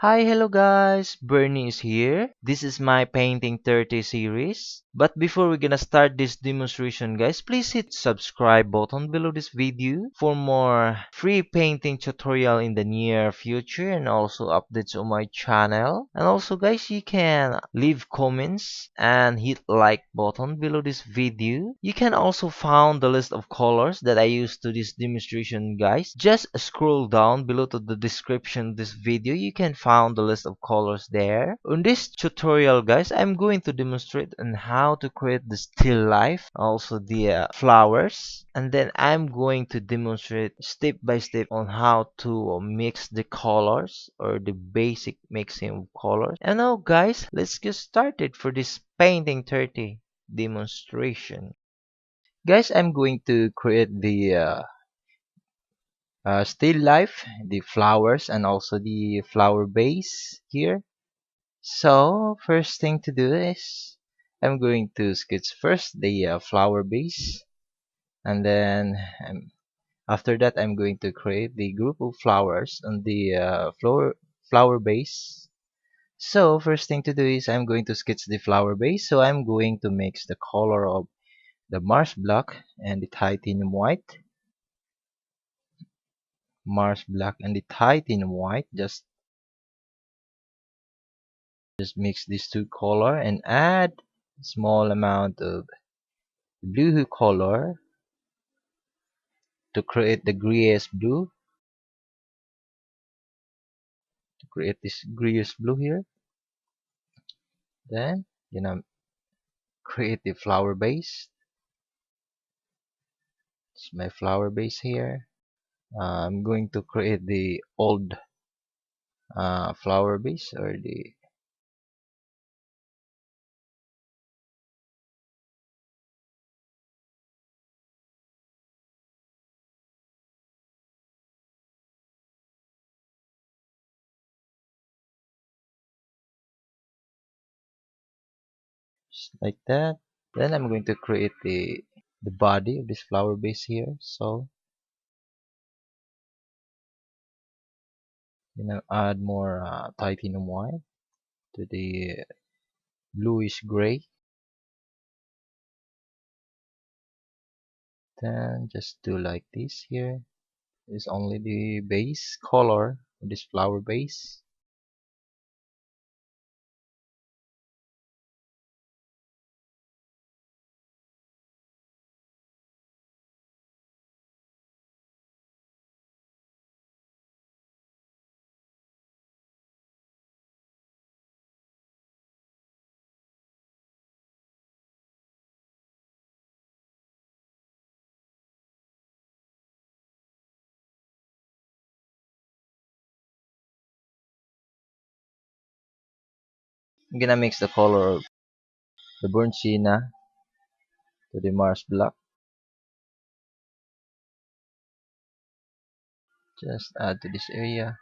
Hi, hello guys, Bernie is here. This is my Painting 30 series. But before we're gonna start this demonstration guys, please hit subscribe button below this video for more free painting tutorial in the near future and also updates on my channel. And also guys, you can leave comments and hit like button below this video. You can also find the list of colors that I use to this demonstration guys. Just scroll down below to the description of this video. You can find the list of colors there. In this tutorial guys, I'm going to demonstrate on how to create the still life, also the flowers, and then I'm going to demonstrate step by step on how to mix the colors or the basic mixing of colors. And now guys, let's get started for this painting 30 demonstration. Guys, I'm going to create the still life, the flowers, and also the flower base here. So first thing to do is I'm going to sketch first the flower base, and then after that I'm going to create the group of flowers on the flower base. So first thing to do is I'm going to sketch the flower base. So I'm going to mix the color of the Mars black and the titanium white. Mars black and the titanium white. Just mix these two color and add a small amount of blue color to create the grayish blue. To create this grayish blue here. Then create the flower base. It's my flower base here. I'm going to create the old flower base or the just like that. Then I'm going to create the body of this flower base here. So add more titanium white to the bluish gray. Then just do like this here. Is only the base color of this flower base. I'm gonna mix the color of the burnt sienna to the Mars black. Just add to this area.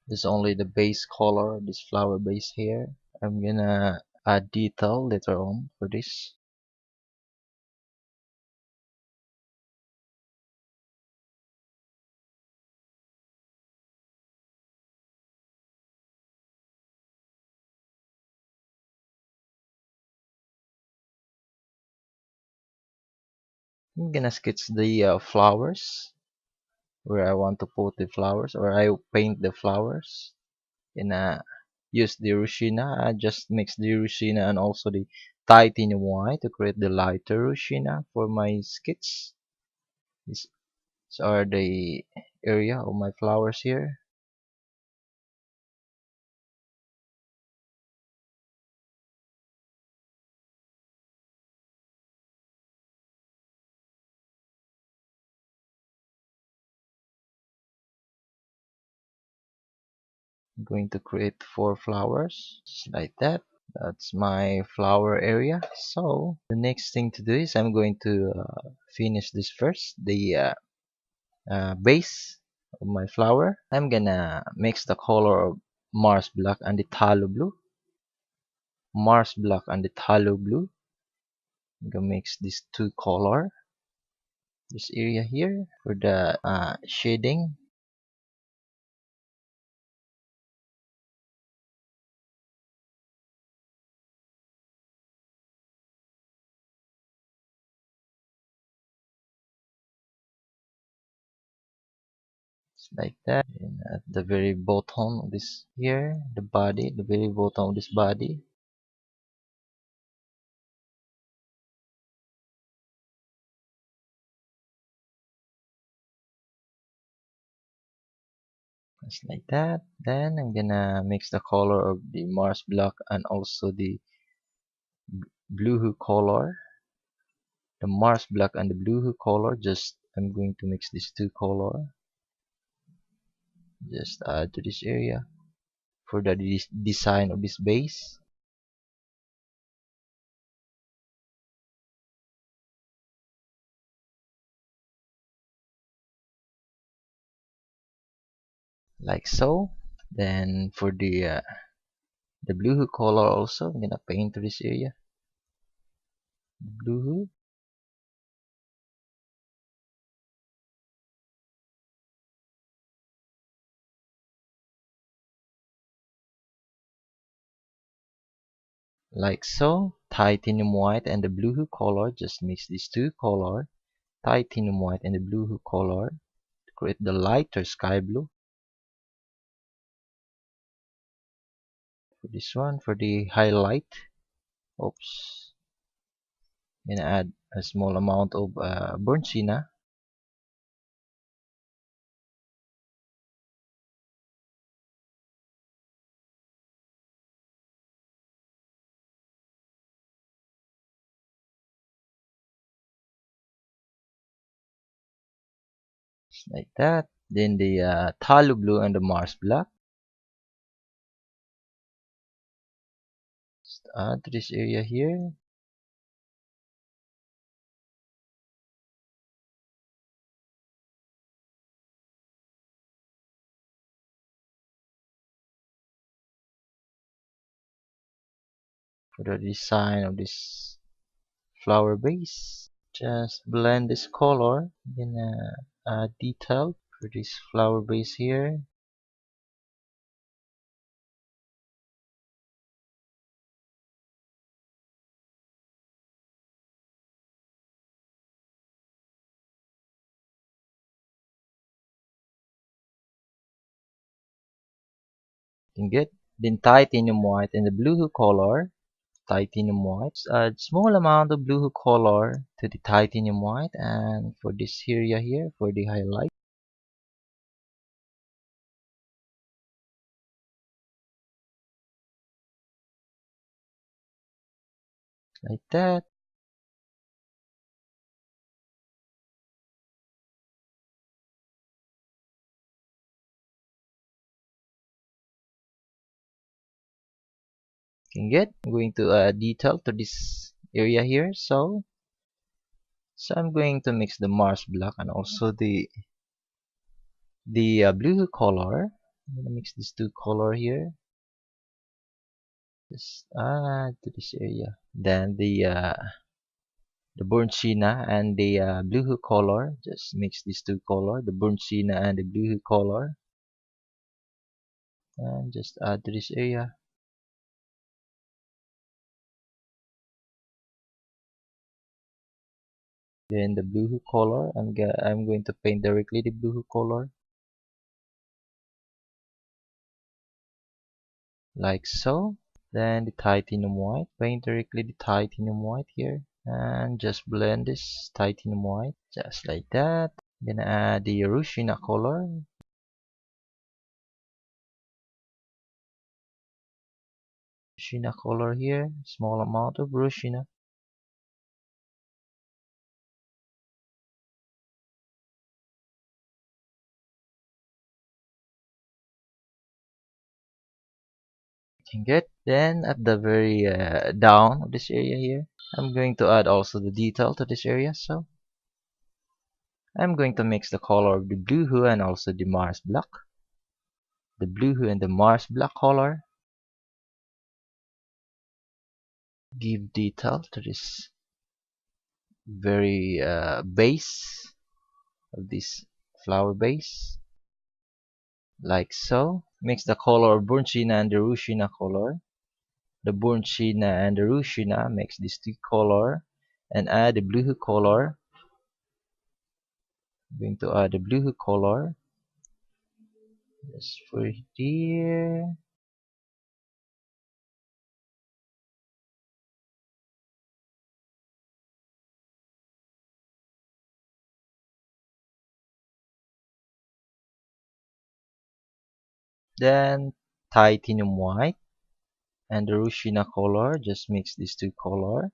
This is only the base color of this flower base here. I'm gonna add detail later on for this. I'm gonna sketch the flowers where I want to put the flowers, or I paint the flowers in a use the Rushina. I just mix the Rushina and also the titanium white to create the lighter Rushina for my sketch. These are the area of my flowers here. I'm going to create 4 flowers just like that. That's my flower area. So the next thing to do is I'm going to finish this first, the base of my flower. I'm gonna mix the color of Mars black and the Phthalo blue. Mars black and the Phthalo blue. I'm gonna mix these two color. This area here for the shading. Just like that. And at the very bottom of this here, the body, the very bottom of this body. Just like that. Then I'm gonna mix the color of the Mars black and also the blue color. The Mars black and the blue color. Just I'm going to mix these two color. Just add to this area for the design of this base. Like so. Then for the blue color also, I'm gonna paint to this area. Blue, like so. Titanium white and the blue color. Just mix these two color. Titanium white and the blue color to create the lighter sky blue. For this one, for the highlight, oops, I'm gonna add a small amount of burnt sienna. Like that. Then the Phthalo blue and the Mars black. Just add to this area here. For the design of this flower base. Just blend this color. I'm gonna add detail for this flower base here. You can get then titanium white and the blue color. Titanium white. Add small amount of blue color to the titanium white, and for this area here for the highlight, like that. You can get. I'm going to add detail to this area here. So I'm going to mix the Mars black and also the blue color. I'm gonna mix these two color here. Just add to this area. Then the burnt sienna and the blue color. Just mix these two color, the burnt sienna and the blue color, and just add to this area. Then the blue color, I'm going to paint directly the blue color, like so. Then the titanium white, paint directly the titanium white here, and just blend this titanium white just like that. Gonna add the Rushina color. Rushina color here, small amount of Rushina. Looking good. Then at the very down of this area here, I'm going to add also the detail to this area. So I'm going to mix the color of the blue hue and also the Mars black. The blue hue and the Mars black color give detail to this very base of this flower base, like so. Mix the color of burnt sienna and the ruchina color. The burnt sienna and the ruchina mix these two color and add the blue hue color. I'm going to add the blue hue color just for here. Then titanium white and the ruchina color, just mix these two color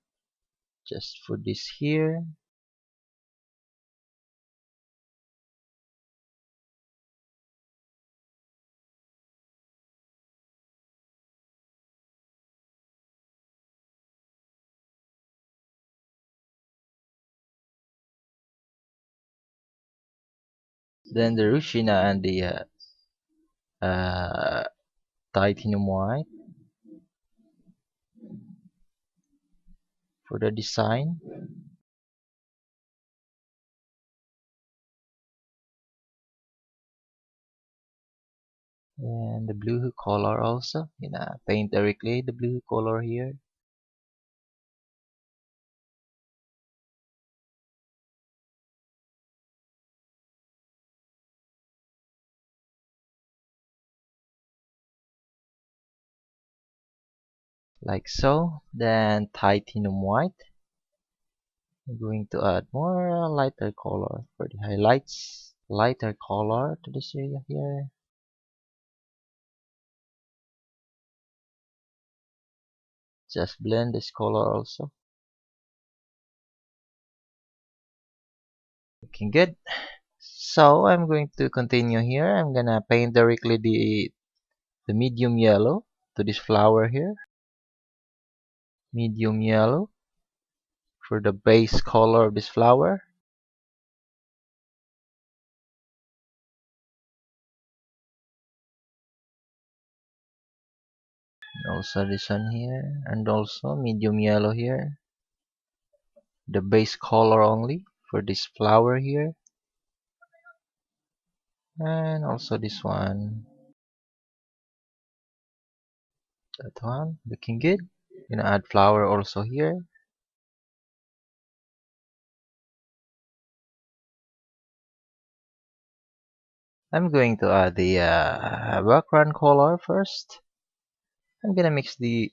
just for this here. Then the ruchina and the uh, titanium white for the design. And the blue color also, paint directly the blue color here. Like so. Then titanium white. I'm going to add more lighter color for the highlights. Lighter color to this area here. Just blend this color also. Looking good. So I'm going to continue here. I'm gonna paint directly the medium yellow to this flower here. Medium yellow for the base color of this flower. And also this one here, and also medium yellow here. The base color only for this flower here. And also this one. That one looking good. Gonna add flower also here. I'm going to add the background color first. I'm gonna mix the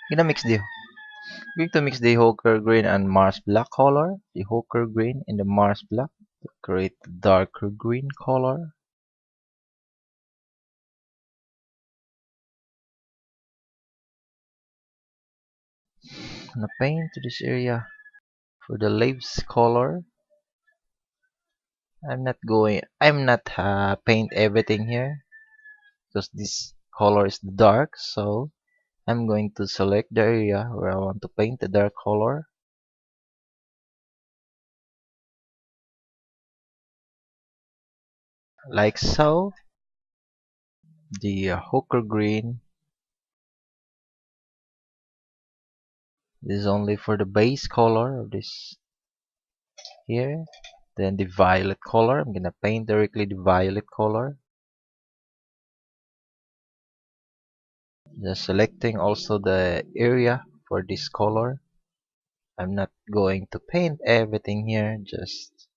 gonna mix the going to mix the ochre green and Mars black color. The ochre green and the Mars black to create the darker green color. I'm gonna paint to this area for the leaves color. I'm not paint everything here because this color is dark, so I'm going to select the area where I want to paint the dark color. Like so. The ochre green is only for the base color of this here. Then the violet color, I'm gonna paint directly the violet color. Just selecting also the area for this color. I'm not going to paint everything here, just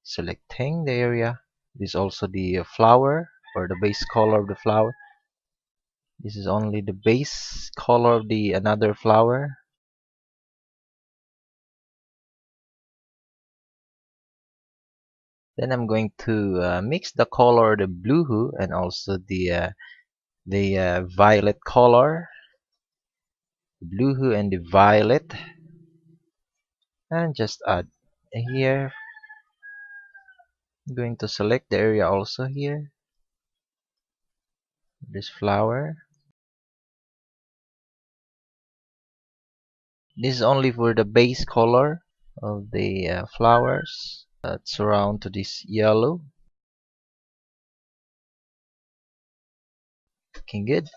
selecting the area. This is also the flower or the base color of the flower. This is only the base color of the another flower. Then I'm going to mix the color, the blue and also the violet color, blue and the violet, and just add here. I'm going to select the area also here. This flower. This is only for the base color of the flowers that surround to this yellow. Looking good.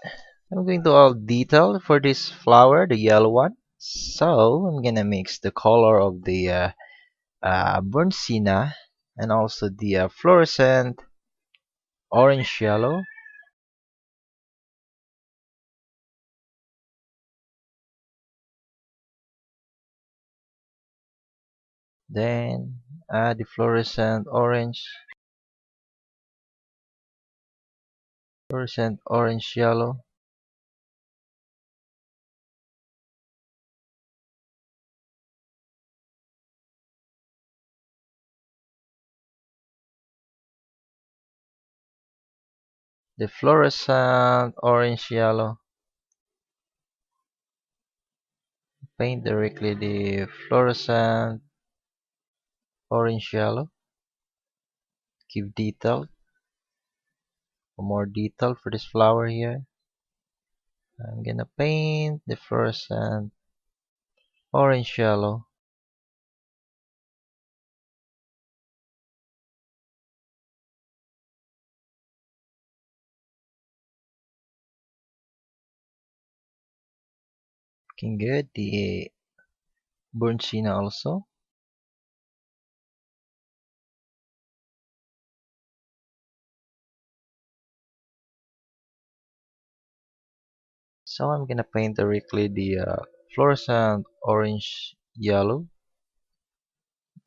I'm going to add detail for this flower, the yellow one. So I'm gonna mix the color of the burnt sienna and also the fluorescent orange yellow. Then add the fluorescent orange yellow. The fluorescent orange yellow. Paint directly the fluorescent orange yellow. Give detail, more detail for this flower here. I'm gonna paint the fluorescent orange yellow. Looking good. The burnt sienna also. So I'm gonna paint directly the fluorescent orange yellow.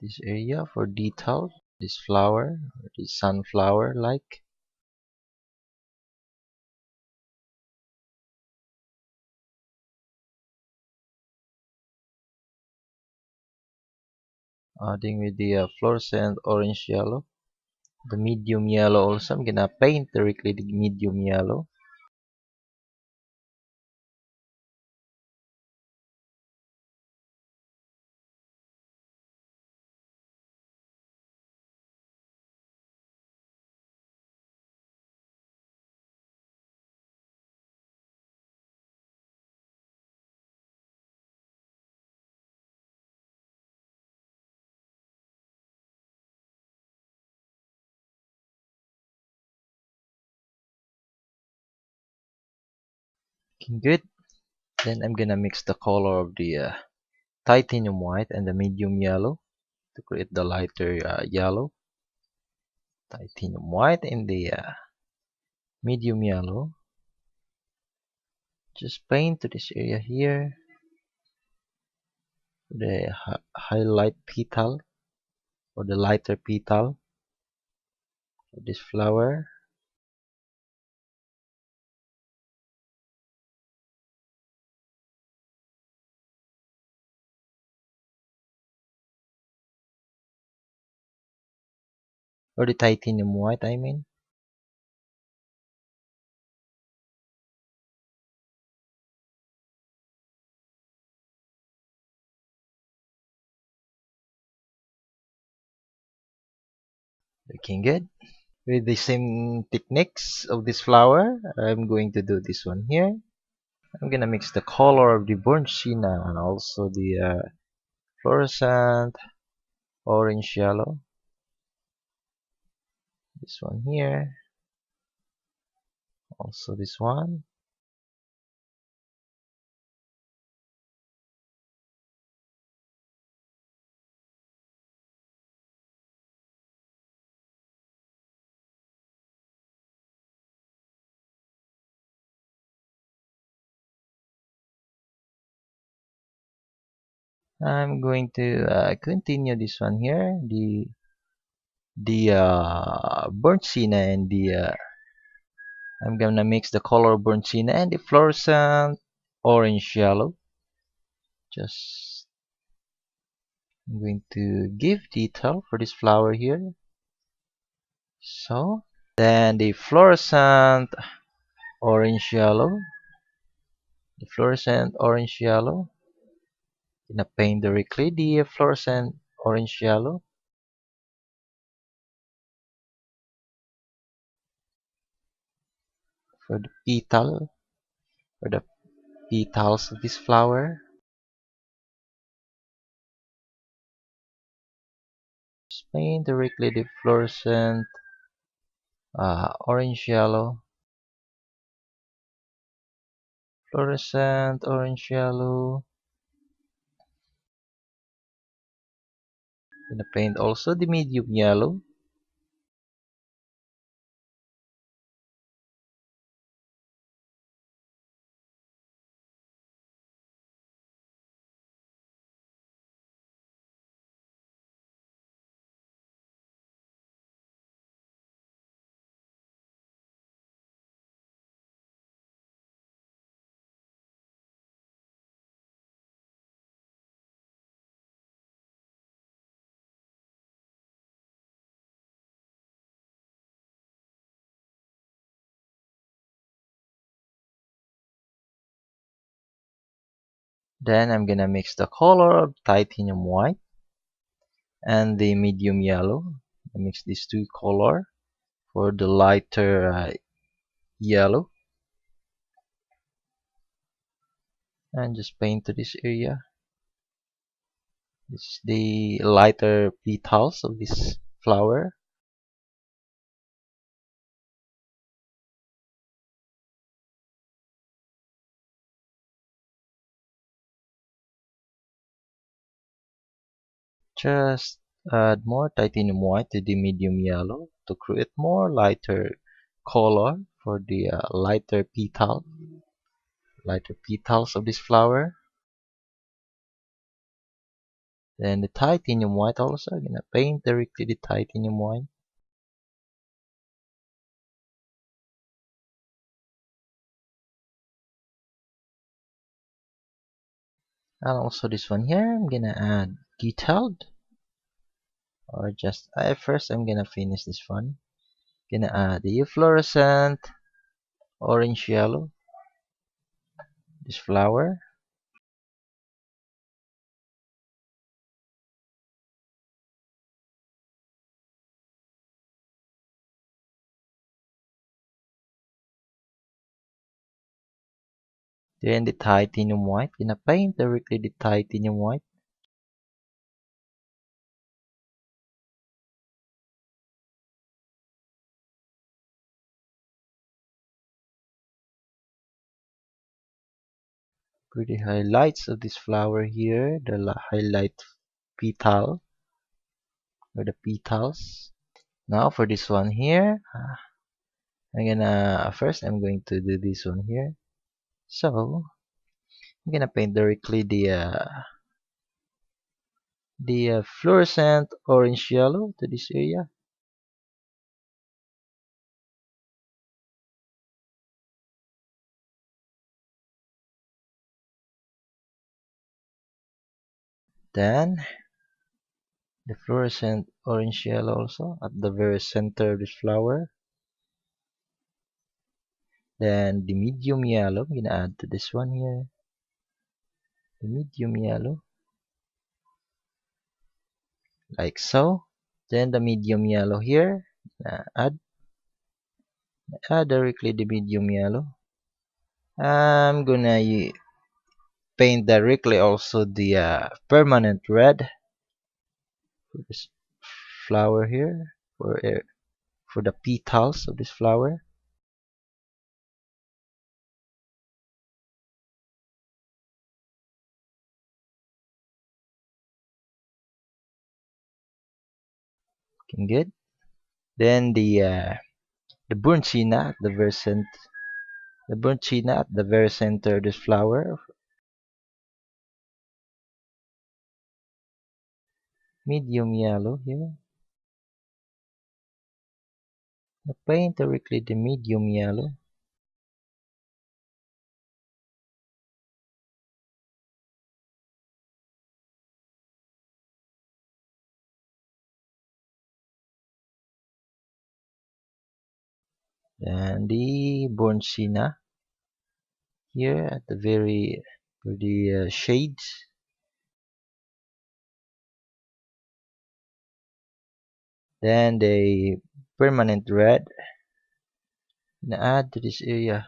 This area for detail. This flower, this sunflower like. Adding with the fluorescent orange yellow. The medium yellow also. I'm gonna paint directly the medium yellow. Looking good. Then I'm gonna mix the color of the titanium white and the medium yellow to create the lighter yellow. Titanium white and the medium yellow. Just paint to this area here. The highlight petal or the lighter petal of this flower. Or the titanium white, I mean. Looking good. With the same techniques of this flower, I'm going to do this one here. I'm gonna mix the color of the burnt sienna and also the fluorescent orange yellow. This one here. Also this one. I'm going to continue this one here. The burnt sienna and the I'm gonna mix the color of burnt sienna and the fluorescent orange yellow. Just I'm going to give detail for this flower here. So then the fluorescent orange yellow. The fluorescent orange yellow. Gonna paint directly the fluorescent orange yellow. for the petal, for the petals of this flower. Just paint directly the fluorescent orange yellow, fluorescent orange yellow. Gonna paint also the medium yellow. Then I'm gonna mix the color of titanium white and the medium yellow. I mix these two color for the lighter yellow, and just paint to this area. This is the lighter petals of this flower. Just add more titanium white to the medium yellow to create more lighter color for the lighter petals of this flower. Then the titanium white also, I'm gonna paint directly the titanium white. And also this one here, I'm gonna add detailed, or just first I'm gonna finish this one. Gonna add the fluorescent orange yellow, this flower. Then the titanium white, gonna paint directly the titanium white. Pretty highlights of this flower here, the highlight petal, or the petals. Now for this one here, I'm going to do this one here. So I'm gonna paint directly the fluorescent orange yellow to this area. Then the fluorescent orange yellow also at the very center of this flower. Then the medium yellow, I'm gonna add to this one here. The medium yellow, like so. Then the medium yellow here, add directly the medium yellow. I'm gonna paint directly also the permanent red for this flower here, for the petals of this flower. Looking good. Then the burnt sienna at the very center of this flower. Medium yellow here. I paint directly the medium yellow. Then the burnt sienna here at the very for the shades. Then the permanent red Gonna add to this area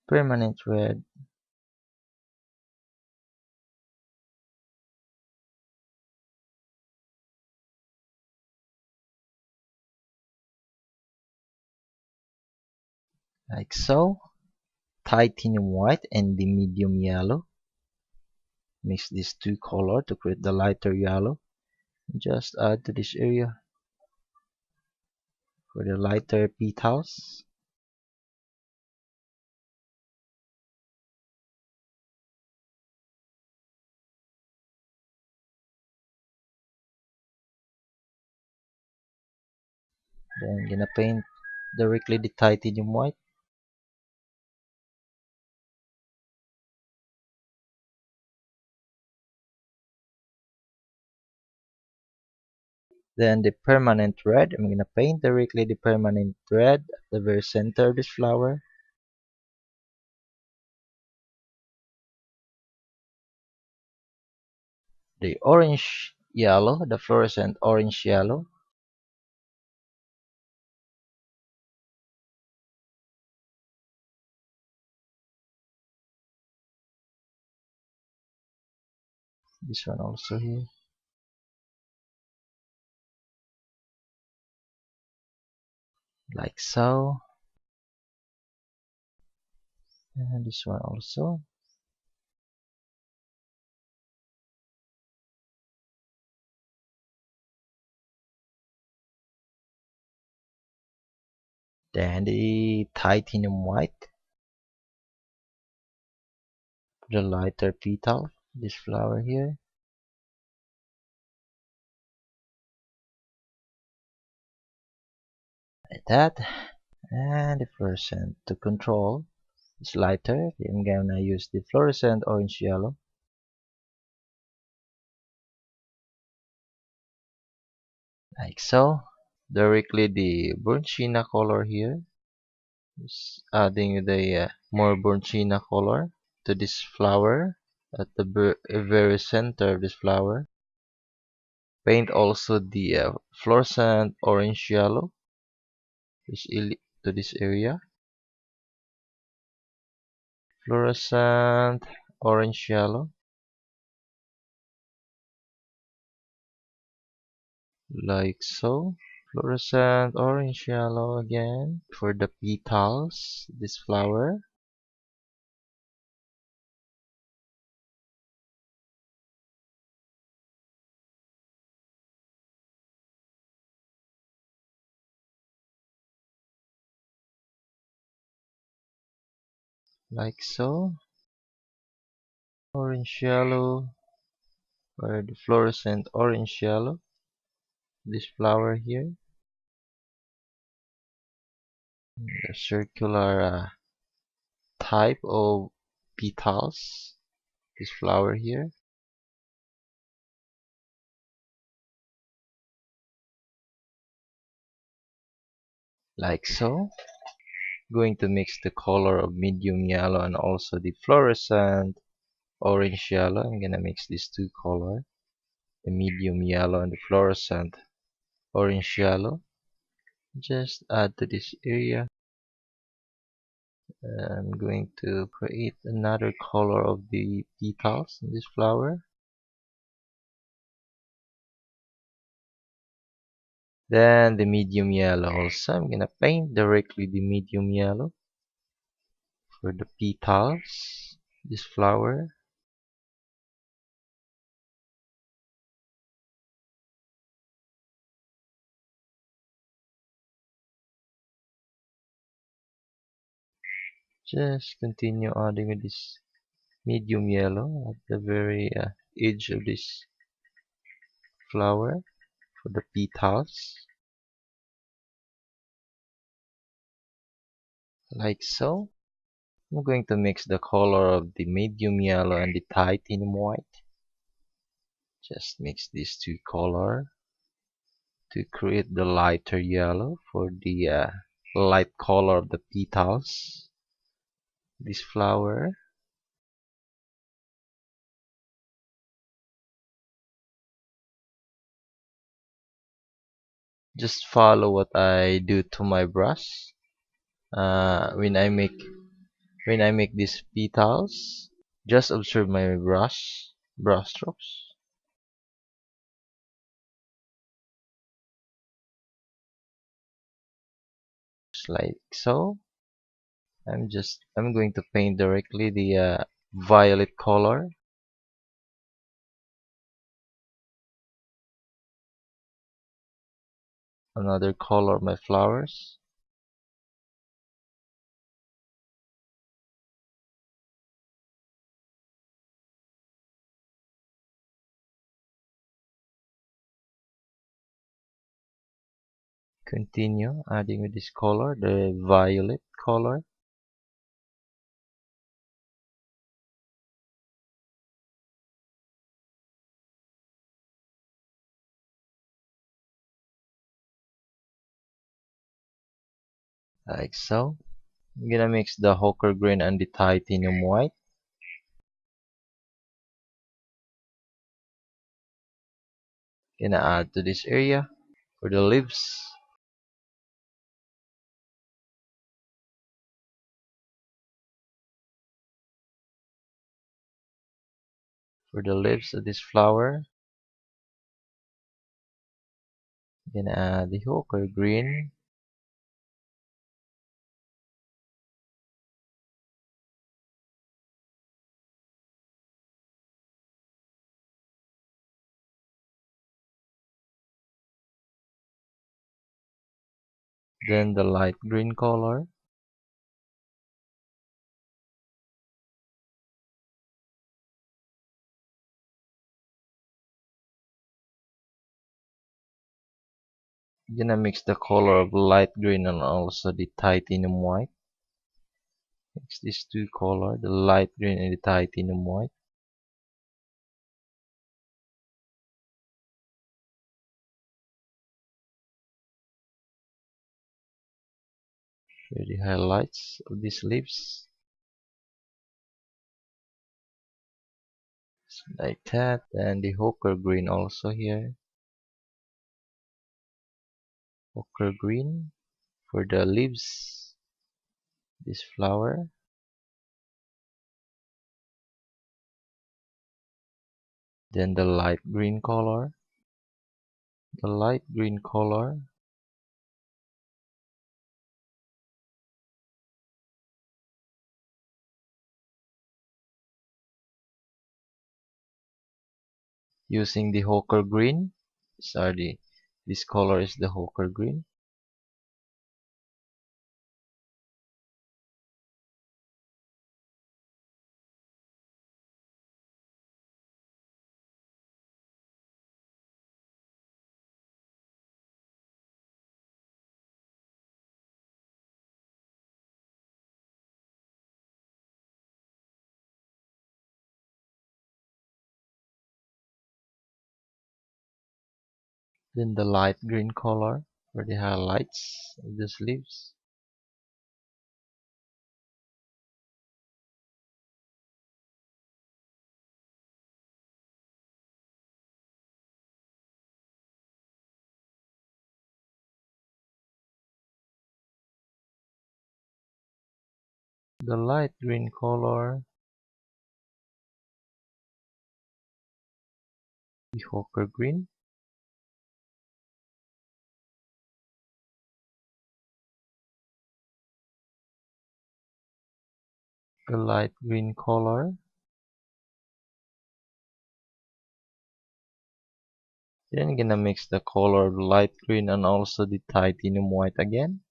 permanent red, like so. Titanium white and the medium yellow. Mix these two colors to create the lighter yellow. Just add to this area for the lighter petals. Then gonna paint directly the titanium white. Then the permanent red. I'm gonna paint directly the permanent red at the very center of this flower. The orange yellow, the fluorescent orange yellow. This one also here. Like so. And this one also. Then the titanium white. The lighter petal. This flower here. Like that. And the fluorescent to control. It's lighter. I'm gonna use the fluorescent orange yellow. Like so. Directly the burnt sienna color here. Just adding the more burnt sienna color to this flower at the very center of this flower. Paint also the fluorescent orange yellow to this area. Fluorescent orange yellow, like so. Fluorescent orange yellow again for the petals. This flower. Like so. Orange yellow for the fluorescent orange yellow. This flower here. The circular type of petals. This flower here. Like so. Going to mix the color of medium yellow and also the fluorescent orange yellow. I'm gonna mix these two color, the medium yellow and the fluorescent orange yellow. Just add to this area. I'm going to create another color of the petals in this flower. Then the medium yellow also. I'm gonna paint directly the medium yellow for the petals. This flower. Just continue adding with this medium yellow at the very edge of this flower for the petals, like so. I'm going to mix the color of the medium yellow and the titanium white. Just mix these two color to create the lighter yellow for the light color of the petals. This flower. Just follow what I do to my brush. When I make these petals, just observe my brush strokes, just like so. I'm going to paint directly the violet color, another color of my flowers. Continue adding with this color, the violet color. Like so. I'm gonna mix the ochre green and the titanium white. Gonna add to this area for the leaves. For the leaves of this flower, gonna add the ochre green. Then the light green color. Gonna mix the color of light green and also the titanium white. Mix these two color, the light green and the titanium white. For the highlights of these leaves. Like that. And the ochre green also here. Ochre green for the leaves. This flower. Then the light green color. The light green color. Using the ochre green. Sorry, this color is the ochre green. Then the light green color for the highlights of these leaves. The light green color, the ochre green, the light green color. Then I'm gonna mix the color of light green and also the titanium white again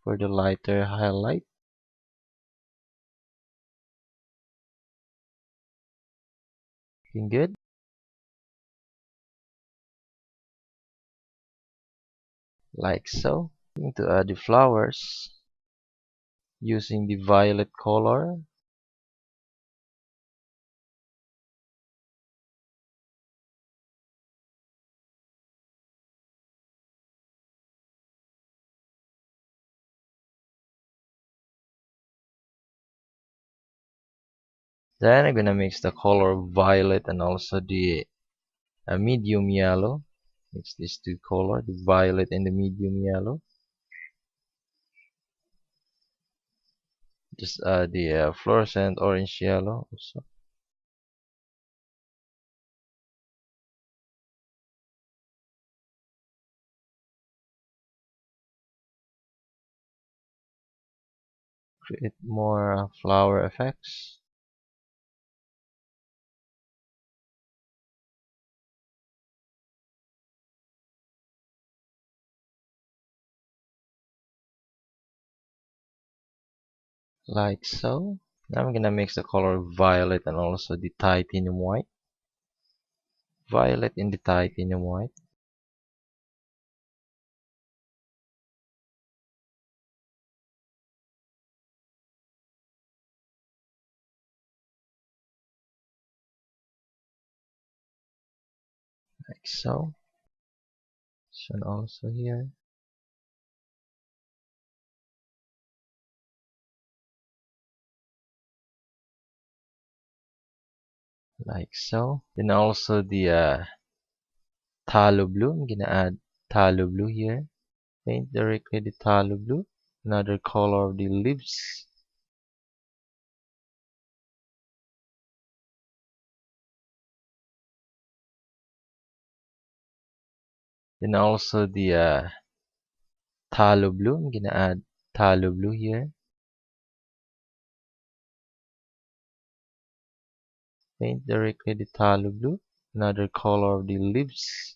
for the lighter highlight. Looking good. Like so. Going to add the flowers using the violet color. Then I'm gonna mix the color of violet and also the medium yellow. Mix these two colors, the violet and the medium yellow. Just add the fluorescent orange yellow also. Create more flower effects. Like so. Now I'm gonna mix the color violet and also the titanium white. Violet in the titanium white. Like so. And also here. Like so. Then also the phthalo blue. I'm gonna add phthalo blue here. Paint directly the phthalo blue. Another color of the leaves. Then also the phthalo blue. I'm gonna add phthalo blue here. Paint directly the phthalo blue. Another color of the leaves.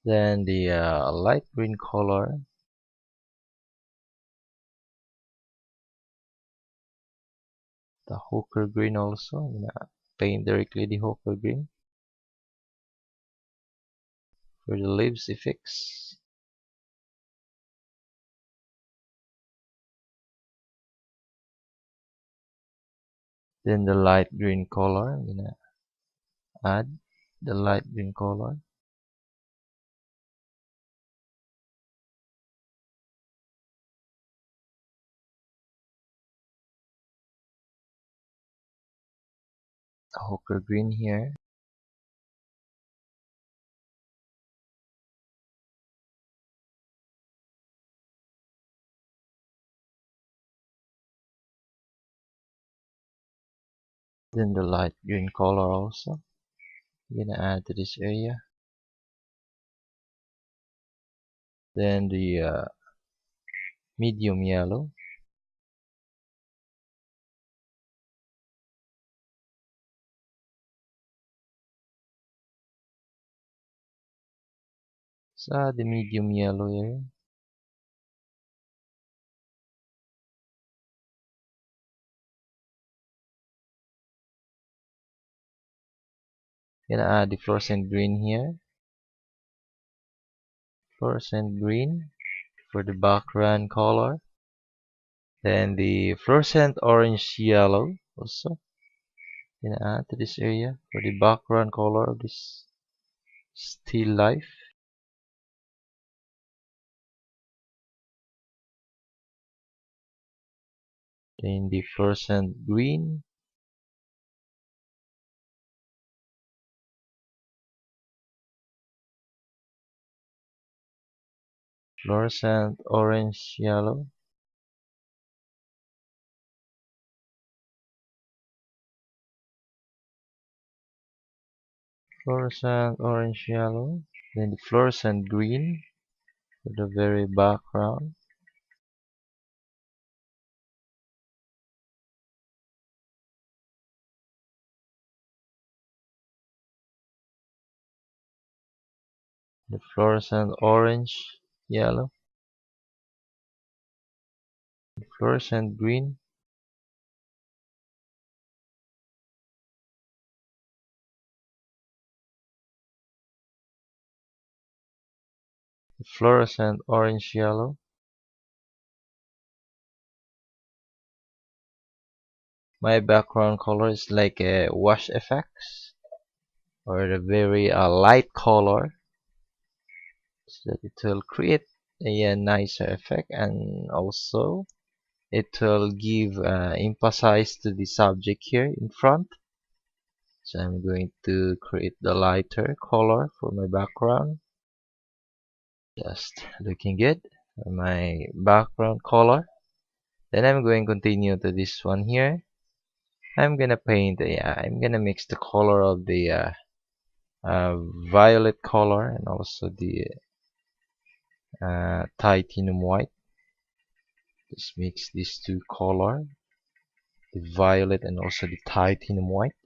Then the light green color. The ochre green also. I'm gonna paint directly the ochre green for the leaves effects. Then the light green color. I'm gonna add the light green color. The ochre green here. Then the light green color also. I'm gonna add to this area. Then the medium yellow. So the medium yellow here. Gonna add the fluorescent green here. Fluorescent green for the background color. Then the fluorescent orange yellow also. Gonna add to this area for the background color of this still life. Then the fluorescent green. Fluorescent orange yellow. Fluorescent orange yellow. Then the fluorescent green for the very background. The fluorescent orange yellow. The fluorescent green. The fluorescent orange yellow. My background color is like a wash effects or a very light color, so that it will create a nicer effect and also it will give emphasize to the subject here in front. So I'm going to create the lighter color for my background. Just looking good for my background color. Then I'm going to continue to this one here. I'm gonna paint, yeah, I'm gonna mix the color of the uh, violet color and also the titanium white. Just mix these two color, the violet and also the titanium white,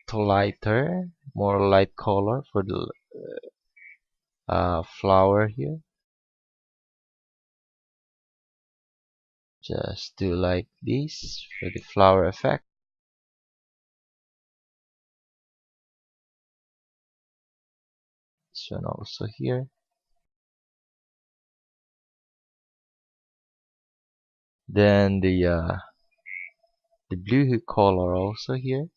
to lighter, more light color for the flower here. Just do like this for the flower effect. This one also here. Then the blue color also here.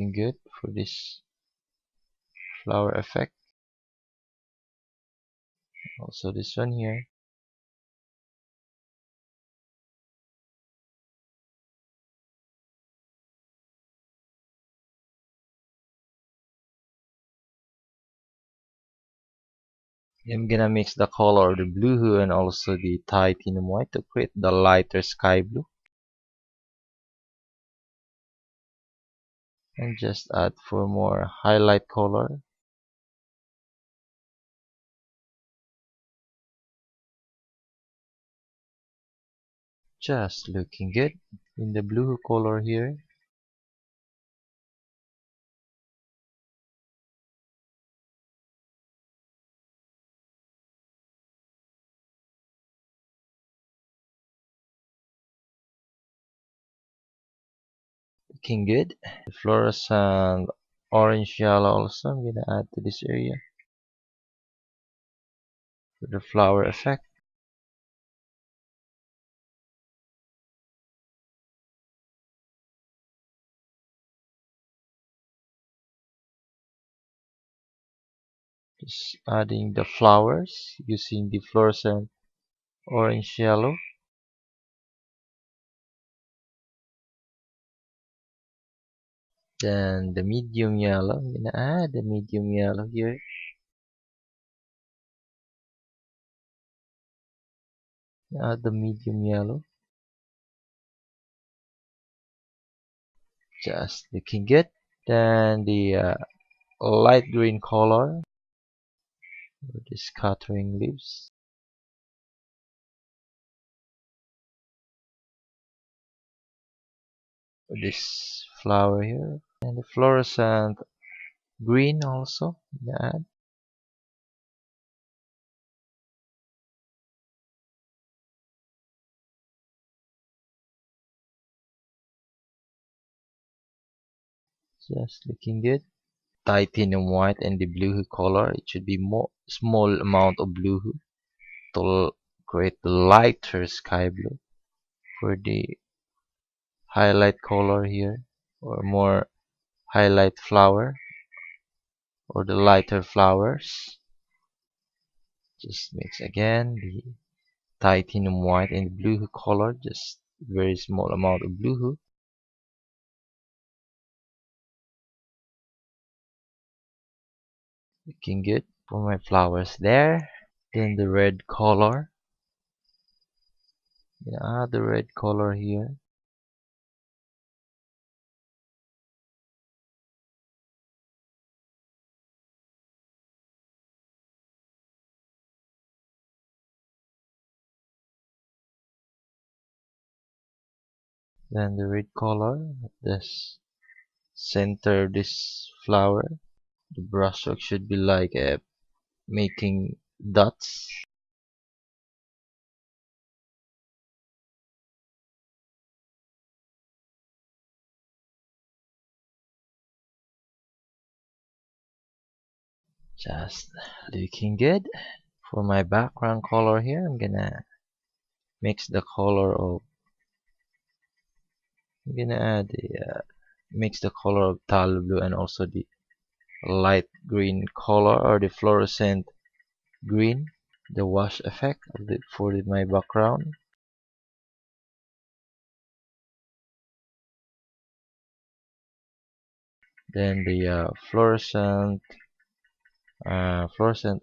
Looking good for this flower effect. Also this one here. I'm gonna mix the color of the blue and also the titanium white to create the lighter sky blue. And just add for more highlight color. Just looking good in the blue color here. Looking good. The fluorescent orange yellow also I'm gonna add to this area for the flower effect. Just adding the flowers using the fluorescent orange yellow. Then the medium yellow, I'm gonna add the medium yellow here. Add the medium yellow. Just looking good. Then the light green color with the scattering leaves. With this flower here. And the fluorescent green also. Add. Just looking good. Titanium white and the blue color. It should be more small amount of blue to create the lighter sky blue for the highlight color here, or more highlight flower, or the lighter flowers. Just mix again the titanium white and blue color, just very small amount of blue. Looking good for my flowers there. Then the red color. Yeah, the red color here. Then the red color. This center this flower. The brushstroke should be like making dots. Just looking good. For my background color here, I'm gonna mix the color of I'm gonna add the mix the color of phthalo blue and also the light green color or the fluorescent green, the wash effect of for my background. Then the fluorescent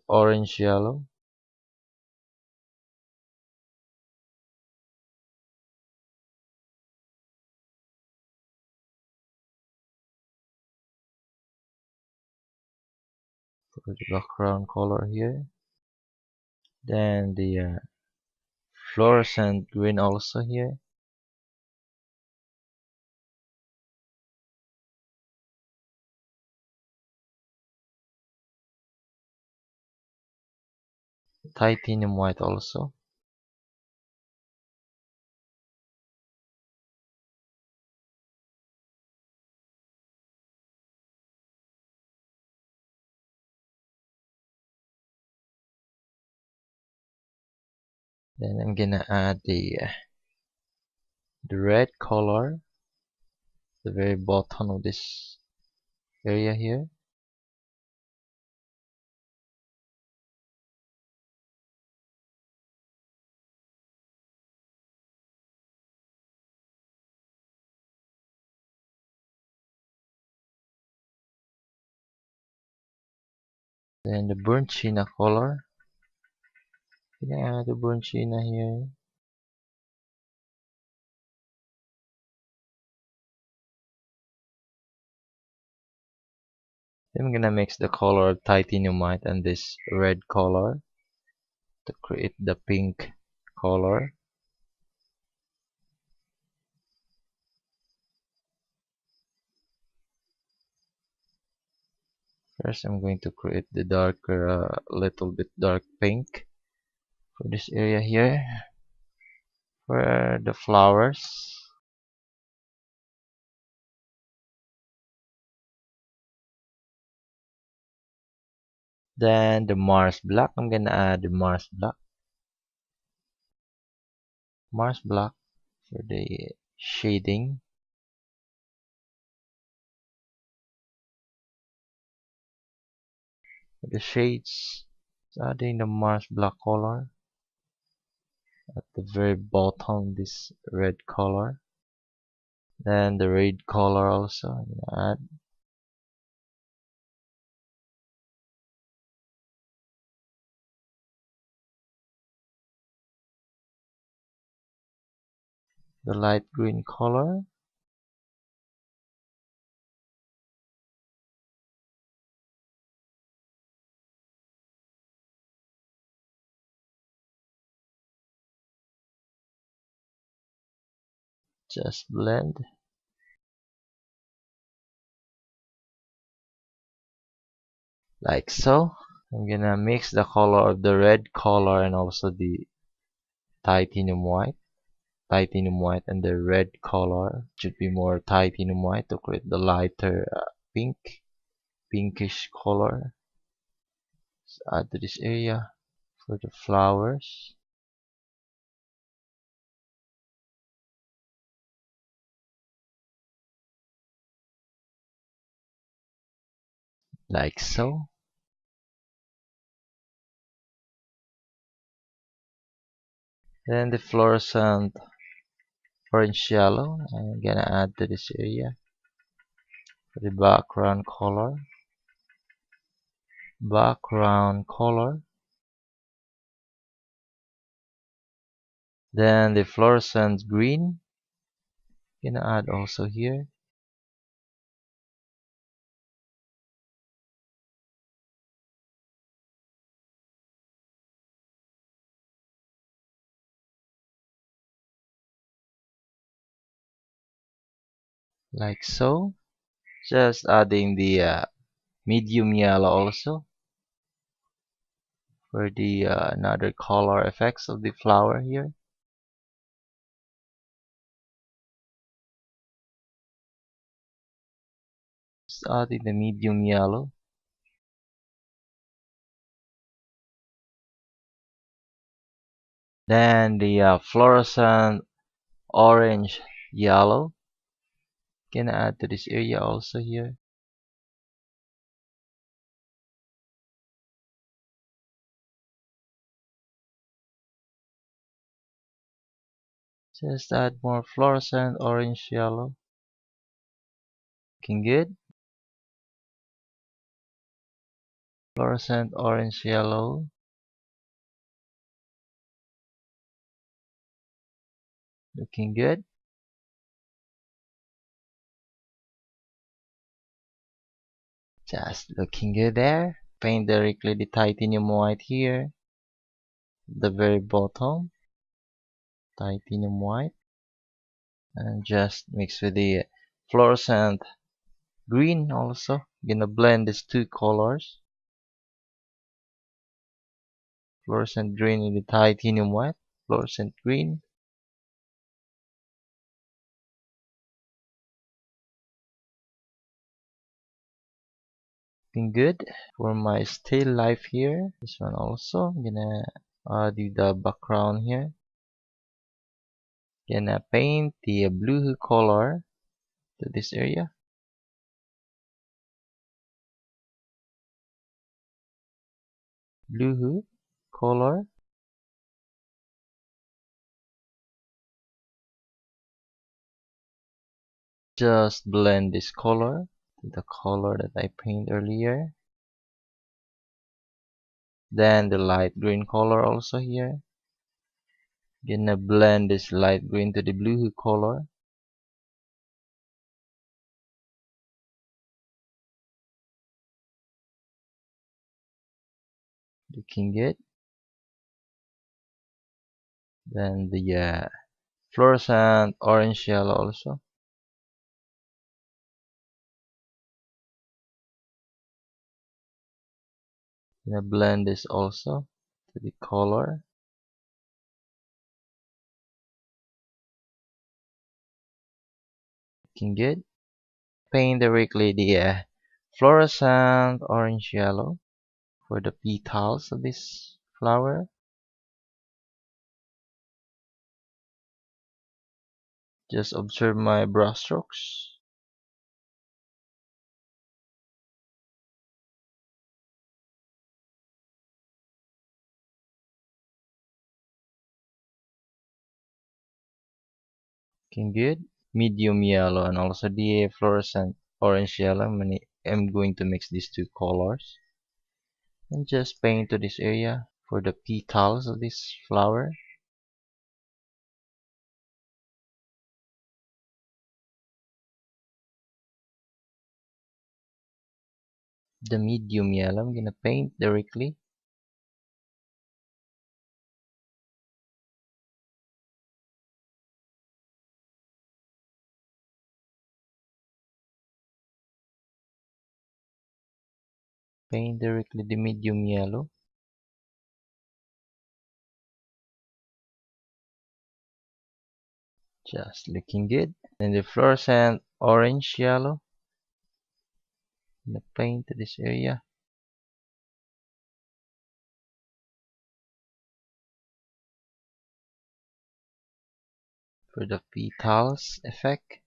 orange yellow. For the background color here. Then the fluorescent green also here. Titanium white also. Then I'm gonna add the red color, the very bottom of this area here. Then the burnt sienna color. Gonna add the burnt sienna here. Then I'm gonna mix the color of titanium white and this red color to create the pink color. First, I'm going to create the darker, little bit dark pink for this area here, for the flowers. Then the Mars black, I'm gonna add the Mars black for the shading. For the shades, adding the Mars black color at the very bottom, this red color. Then the red color also, I'm gonna add. The light green color. Just blend like so. I'm gonna mix the color of the red color and also the titanium white. Titanium white and the red color should be more titanium white to create the lighter pinkish color. Let's add to this area for the flowers. Like so. Then the fluorescent orange yellow, I'm gonna add to this area for the background color. Then the fluorescent green, gonna add also here. Like so. Just adding the medium yellow also for the another color effects of the flower here. Just adding the medium yellow. Then the fluorescent orange yellow. Gonna add to this area also here. Just add more fluorescent orange yellow. Looking good. Fluorescent orange yellow. Looking good. Just looking good there. Paint directly the titanium white here. The very bottom. Titanium white. And just mix with the fluorescent green also. Gonna blend these two colors. Fluorescent green in the titanium white. Fluorescent green. Looking good. For my still life here. This one also. I'm gonna do the background here. Gonna paint the blue color to this area. Blue color. Just blend this color to the color that I painted earlier. Then the light green color also here. Gonna blend this light green to the blue color. Looking good. Then the fluorescent orange yellow also. Gonna blend this also to the color. Looking good. Paint directly the fluorescent orange yellow for the petals of this flower. Just observe my brush strokes. Looking good. Medium yellow and also the fluorescent orange yellow. I'm going to mix these two colors and just paint to this area for the petals of this flower. The medium yellow I'm gonna paint directly. Paint directly the medium yellow. Just looking good. And the fluorescent orange yellow. I'm gonna paint to this area. For the petals effect.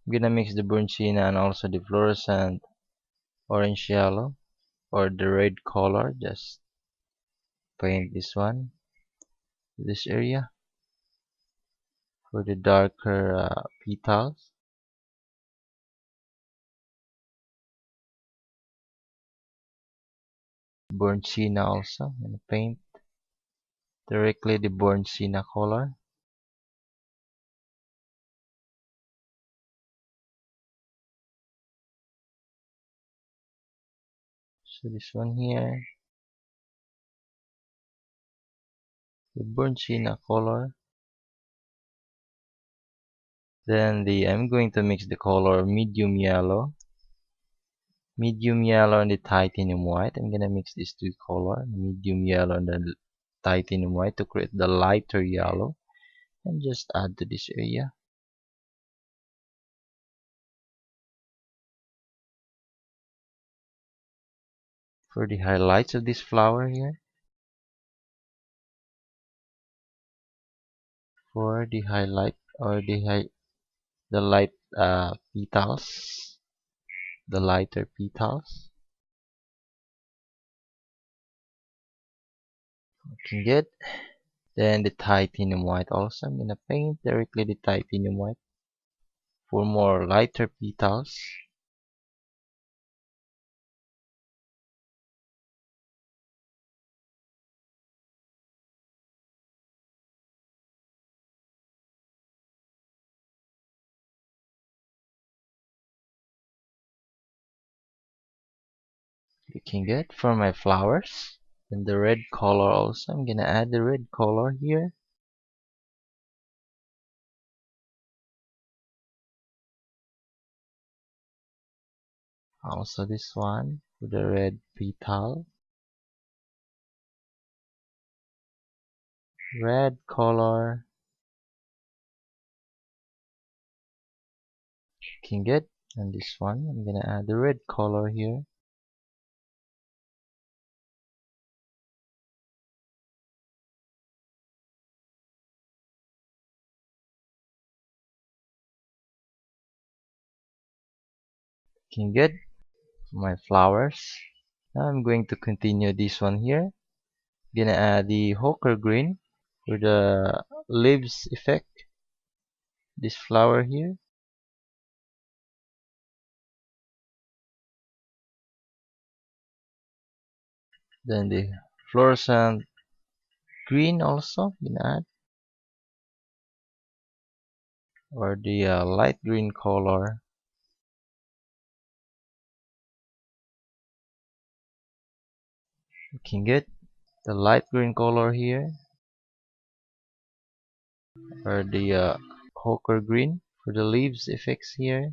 I'm gonna mix the burnt sienna and also the fluorescent orange yellow or the red color. Just paint this one, this area for the darker petals. Burnt sienna also. I'm gonna paint directly the burnt sienna color. So this one here, the burnt sienna color. Then I'm going to mix the color medium yellow and the titanium white. I'm gonna mix these two color, medium yellow and the titanium white to create the lighter yellow and just add to this area. For the highlights of this flower here, for the highlight or the light petals, the lighter petals. Looking good. Then the titanium white also. I'm gonna paint directly the titanium white for more lighter petals. Looking good for my flowers. Then the red color also. I'm gonna add the red color here. Also this one for the red petal. Red color. Looking good. And this one, I'm gonna add the red color here. Looking good. My flowers. Now I'm going to continue this one here. Gonna add the ochre green for the leaves effect. This flower here. Then the fluorescent green also gonna add, or the light green color. Looking good. The light green color here, or the ochre green for the leaves effects here.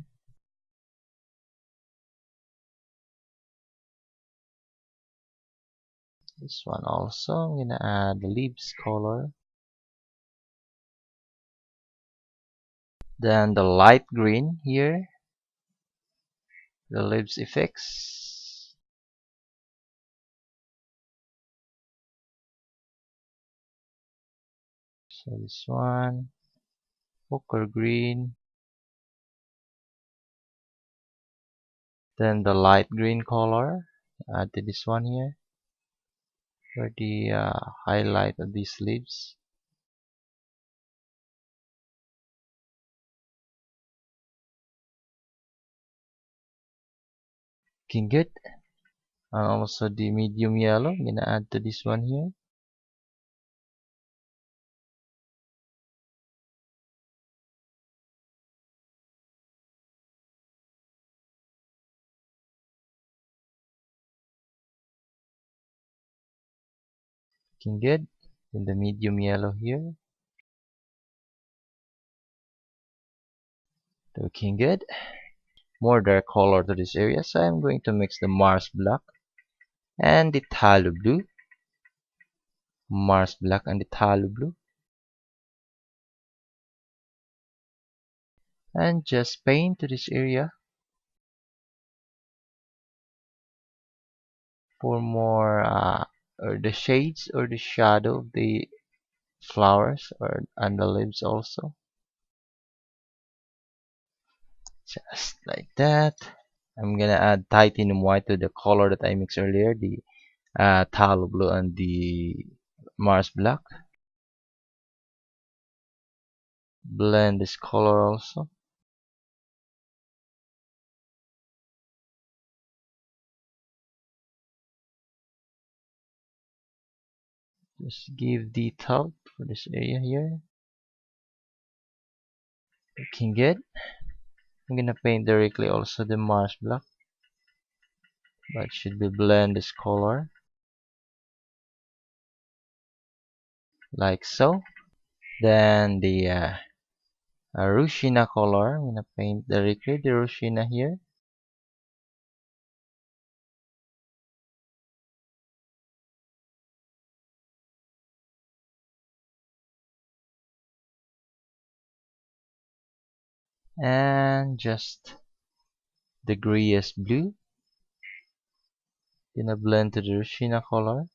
This one also, I'm gonna add the leaves color. Then the light green here, the leaves effects. So this one, ochre green. Then the light green color, add to this one here for the highlight of these leaves. Looking good. And also the medium yellow, I'm gonna add to this one here. Looking good. In the medium yellow here. Looking good. More dark color to this area, so I'm going to mix the Mars black and the Phthalo blue. Mars black and the Phthalo blue. And just paint to this area for more or the shades or the shadow of the flowers or and the leaves also. Just like that. I'm gonna add titanium white to the color that I mixed earlier, the Phthalo blue and the Mars black. Blend this color also. Just give detail for this area here. Looking good. I'm gonna paint directly also the Mars black, but should be blend this color like so. Then the Rushina color, I'm gonna paint directly the Rushina here. and just the grayish blue. Gonna blend to the Seinna color.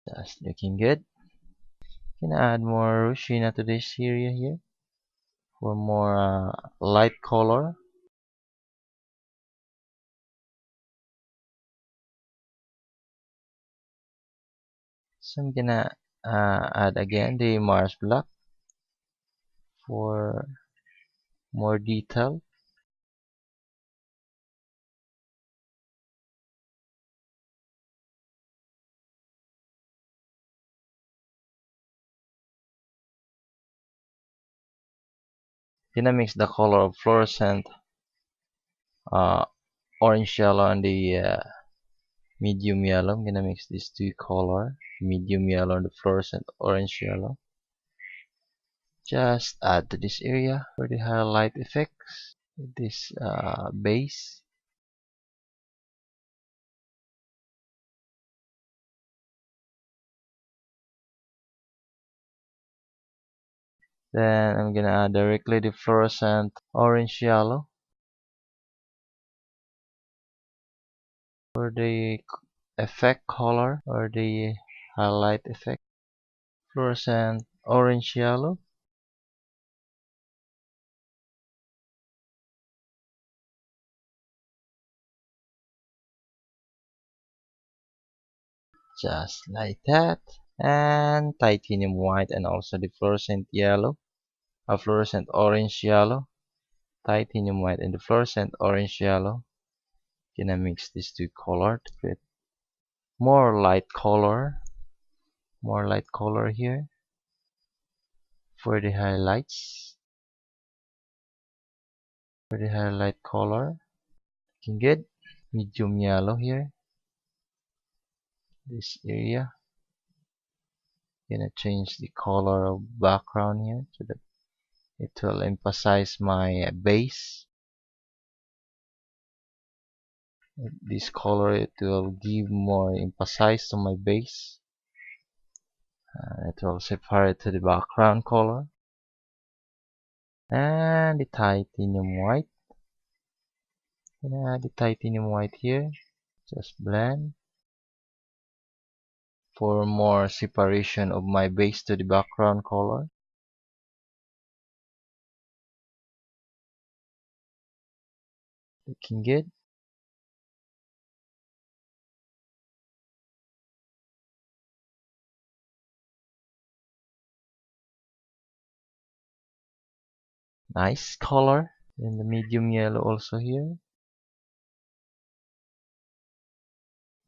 That's looking good. Gonna add more Seinna to this area here for more light color. So I'm gonna add again the Mars black for more detail. Gonna mix the color of fluorescent uh, orange yellow and the medium yellow. I'm gonna mix these two color, medium yellow and the fluorescent orange yellow. Just add to this area for the highlight effects with this base. Then I'm gonna add directly the fluorescent orange yellow for the effect color or the highlight effect. Fluorescent orange yellow. Just like that. And titanium white and also the fluorescent yellow, a fluorescent orange yellow, titanium white and the fluorescent orange yellow. Gonna mix these two color to create more light color here for the highlights, for the highlight color. Looking good. Medium yellow here, this area. Gonna change the color of background here so that it will emphasize my base. This color, it will give more emphasis to my base. It will separate to the background color. And the titanium white. Gonna add the titanium white here. Just blend for more separation of my base to the background color. Looking good. Nice color. And the medium yellow also here.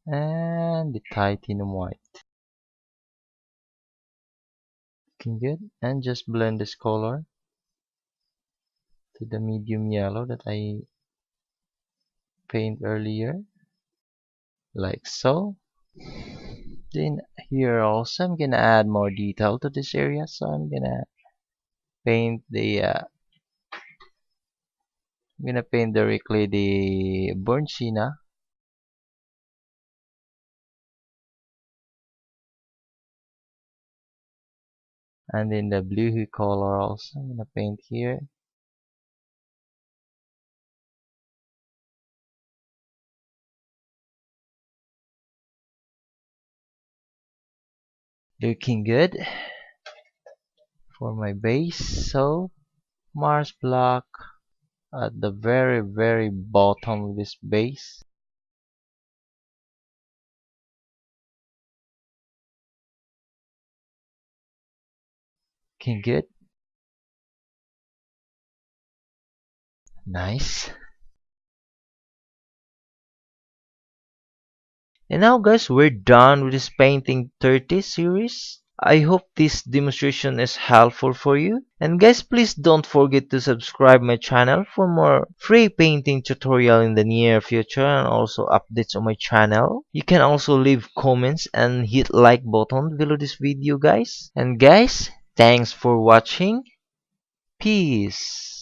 And the titanium white. Looking good. And just blend this color to the medium yellow that I paint earlier, like so. Then here also I'm gonna add more detail to this area, so I'm gonna paint the directly the burnt sienna, and then the blue hue color also I'm gonna paint here. Looking good for my base. So Mars black at the very bottom of this base. Looking good. Nice. And now guys, we're done with this painting 30 series. I hope this demonstration is helpful for you. And guys, please don't forget to subscribe my channel for more free painting tutorial in the near future and also updates on my channel. You can also leave comments and hit like button below this video guys. And guys, thanks for watching. Peace.